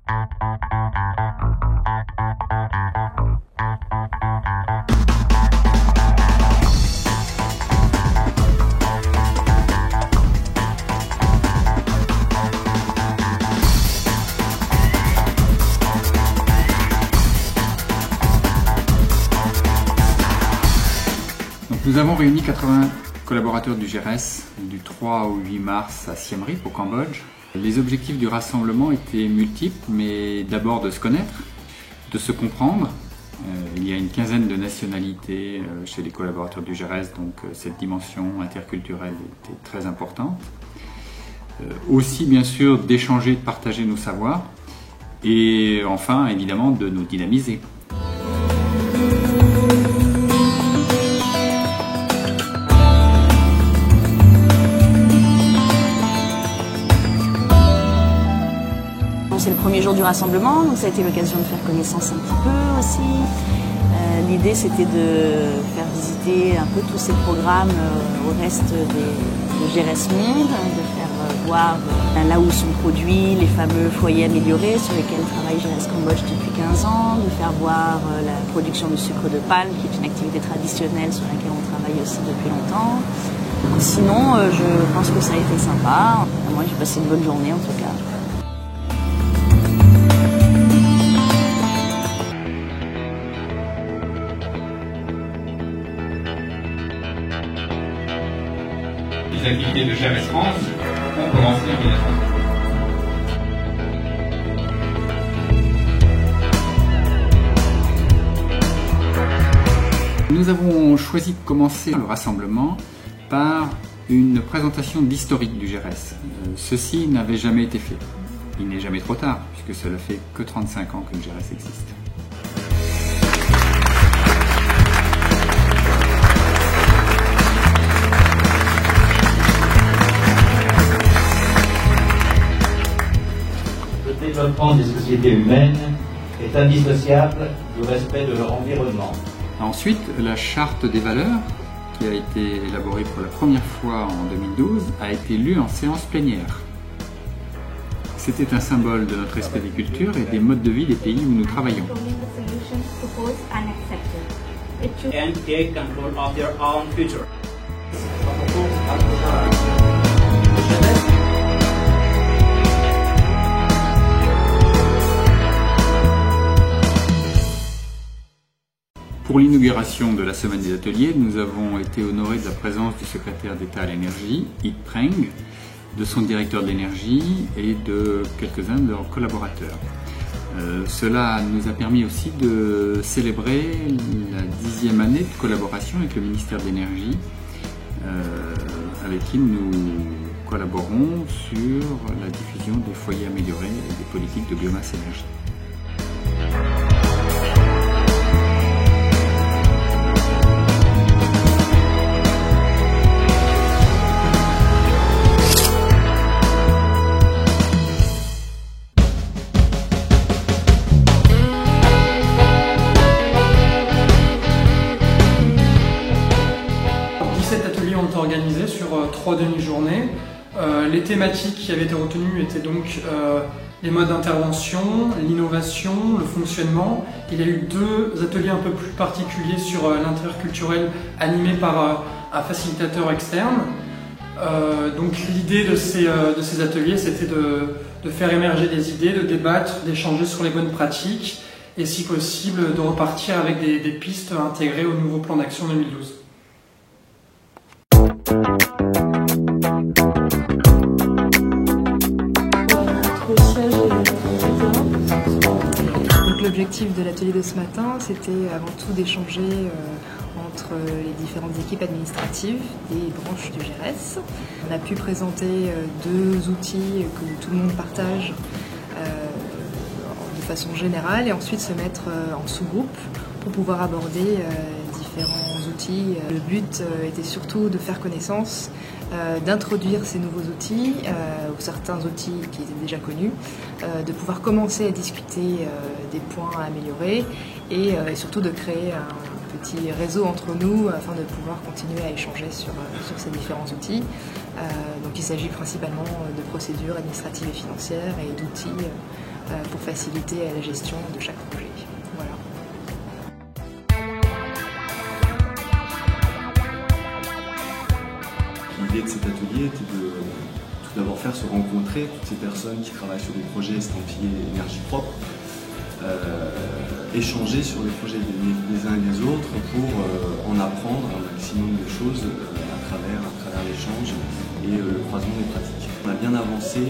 Nous avons réuni 80 collaborateurs du GRS du 3 au 8 mars à Siem Reap au Cambodge. Les objectifs du rassemblement étaient multiples, mais d'abord de se connaître, de se comprendre. Il y a une quinzaine de nationalités chez les collaborateurs du GRS, donc cette dimension interculturelle était très importante. Aussi bien sûr d'échanger, de partager nos savoirs et enfin évidemment de nous dynamiser. C'est le premier jour du rassemblement, donc ça a été l'occasion de faire connaissance un petit peu aussi. L'idée c'était de faire visiter un peu tous ces programmes au reste de GRS Monde, de faire voir là où sont produits les fameux foyers améliorés sur lesquels travaille GRS Cambodge depuis 15 ans, de faire voir la production de sucre de palme qui est une activité traditionnelle sur laquelle on travaille aussi depuis longtemps. Sinon, je pense que ça a été sympa. Moi j'ai passé une bonne journée en tout cas. Les activités de GRS France ont commencé immédiatement. Nous avons choisi de commencer le rassemblement par une présentation d'historique du GRS. Ceci n'avait jamais été fait. Il n'est jamais trop tard, puisque cela fait que 35 ans que le GRS existe. Le développement des sociétés humaines est indissociable du respect de leur environnement. Ensuite, la charte des valeurs, qui a été élaborée pour la première fois en 2012, a été lue en séance plénière. C'était un symbole de notre respect des cultures et des modes de vie des pays où nous travaillons. And take control of their own future. Pour l'inauguration de la semaine des ateliers, nous avons été honorés de la présence du secrétaire d'État à l'énergie, Ip Preng, de son directeur de l'énergie et de quelques-uns de leurs collaborateurs. Cela nous a permis aussi de célébrer la 10e année de collaboration avec le ministère de l'énergie, avec qui nous collaborons sur la diffusion des foyers améliorés et des politiques de biomasse énergie. Organisés sur 3 demi-journées. Les thématiques qui avaient été retenues étaient donc les modes d'intervention, l'innovation, le fonctionnement. Il y a eu 2 ateliers un peu plus particuliers sur l'interculturel animés par un facilitateur externe. Donc l'idée de ces ateliers, c'était de faire émerger des idées, de débattre, d'échanger sur les bonnes pratiques et si possible de repartir avec des pistes intégrées au nouveau plan d'action 2012. L'objectif de l'atelier de ce matin, c'était avant tout d'échanger entre les différentes équipes administratives des branches du GRS. On a pu présenter 2 outils que tout le monde partage de façon générale et ensuite se mettre en sous-groupe pour pouvoir aborder différents outils. Le but était surtout de faire connaissance, d'introduire ces nouveaux outils ou certains outils qui étaient déjà connus, de pouvoir commencer à discuter des points à améliorer et surtout de créer un petit réseau entre nous afin de pouvoir continuer à échanger sur ces différents outils. Donc il s'agit principalement de procédures administratives et financières et d'outils pour faciliter la gestion de chaque projet. Voilà. L'idée de cet atelier était de tout d'abord faire se rencontrer toutes ces personnes qui travaillent sur des projets estampillés énergie propre, échanger sur les projets des uns et des autres pour en apprendre un maximum de choses à travers l'échange et le croisement des pratiques. On a bien avancé,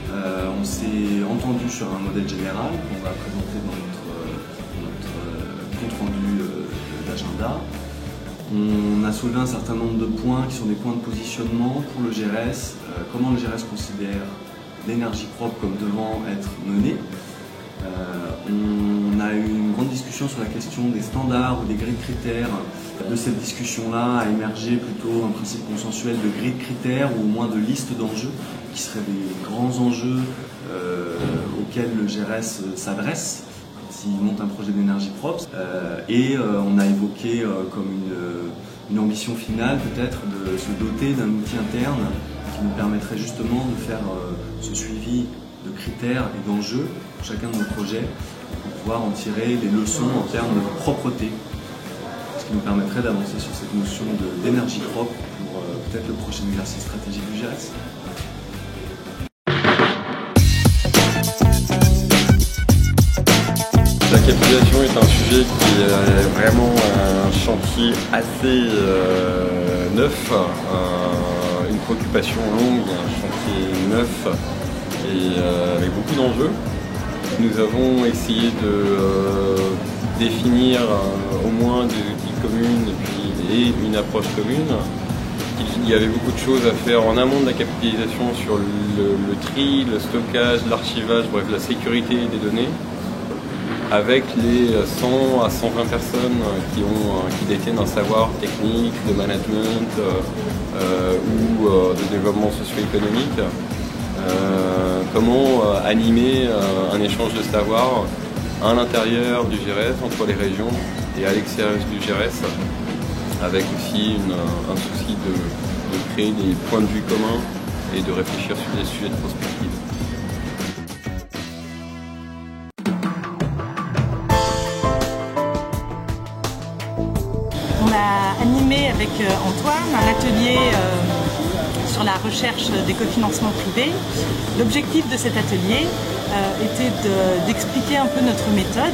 on s'est entendu sur un modèle général qu'on va présenter dans notre compte rendu d'agenda. On a soulevé un certain nombre de points qui sont des points de positionnement pour le GRS, comment le GRS considère l'énergie propre comme devant être menée. On a eu une grande discussion sur la question des standards ou des grilles de critères. De cette discussion-là a émergé plutôt un principe consensuel de grille de critères ou au moins de liste d'enjeux qui seraient des grands enjeux auxquels le GRS s'adresse s'il monte un projet d'énergie propre. On a évoqué comme une ambition finale peut-être de se doter d'un outil interne qui nous permettrait justement de faire ce suivi de critères et d'enjeux pour chacun de nos projets pour pouvoir en tirer des leçons en termes de propreté, ce qui nous permettrait d'avancer sur cette notion d'énergie propre pour peut-être le prochain exercice stratégique du GRS. La capitalisation est un sujet qui est vraiment un chantier assez neuf, une préoccupation longue, un chantier neuf et avec beaucoup d'enjeux. Nous avons essayé de définir au moins des outils communs et une approche commune. Il y avait beaucoup de choses à faire en amont de la capitalisation sur le tri, le stockage, l'archivage, bref, la sécurité des données, avec les 100 à 120 personnes qui détiennent un savoir technique, de management ou de développement socio-économique. Comment animer un échange de savoir à l'intérieur du GRS, entre les régions et à l'extérieur du GRS, avec aussi un souci de créer des points de vue communs et de réfléchir sur des sujets de prospective. On a animé avec Antoine un atelier sur la recherche des cofinancements privés. L'objectif de cet atelier était d'expliquer un peu notre méthode,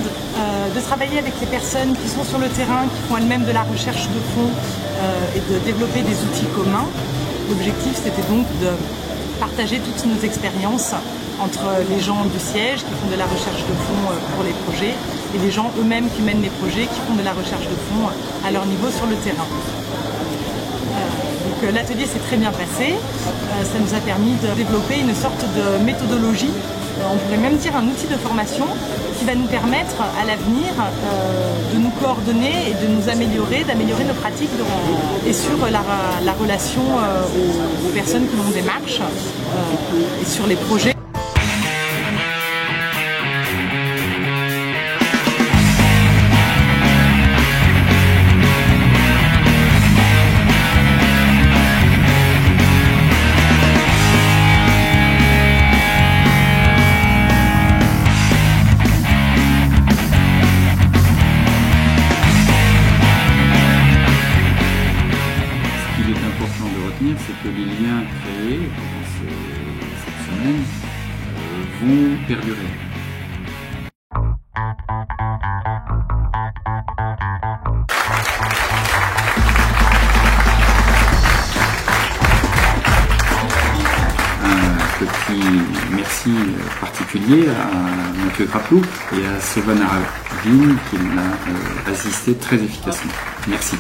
de travailler avec les personnes qui sont sur le terrain, qui font elles-mêmes de la recherche de fonds et de développer des outils communs. L'objectif, c'était donc de partager toutes nos expériences entre les gens du siège qui font de la recherche de fonds pour les projets et les gens eux-mêmes qui mènent les projets, qui font de la recherche de fonds à leur niveau sur le terrain. L'atelier s'est très bien passé, ça nous a permis de développer une sorte de méthodologie, on pourrait même dire un outil de formation qui va nous permettre à l'avenir de nous coordonner et de nous améliorer, d'améliorer nos pratiques et sur la relation aux personnes que l'on démarche et sur les projets. C'est que les liens créés pendant cette semaine vont perdurer. Un petit merci particulier à Mathieu Graploup et à Sylvain Aravine qui m'a assisté très efficacement. Merci.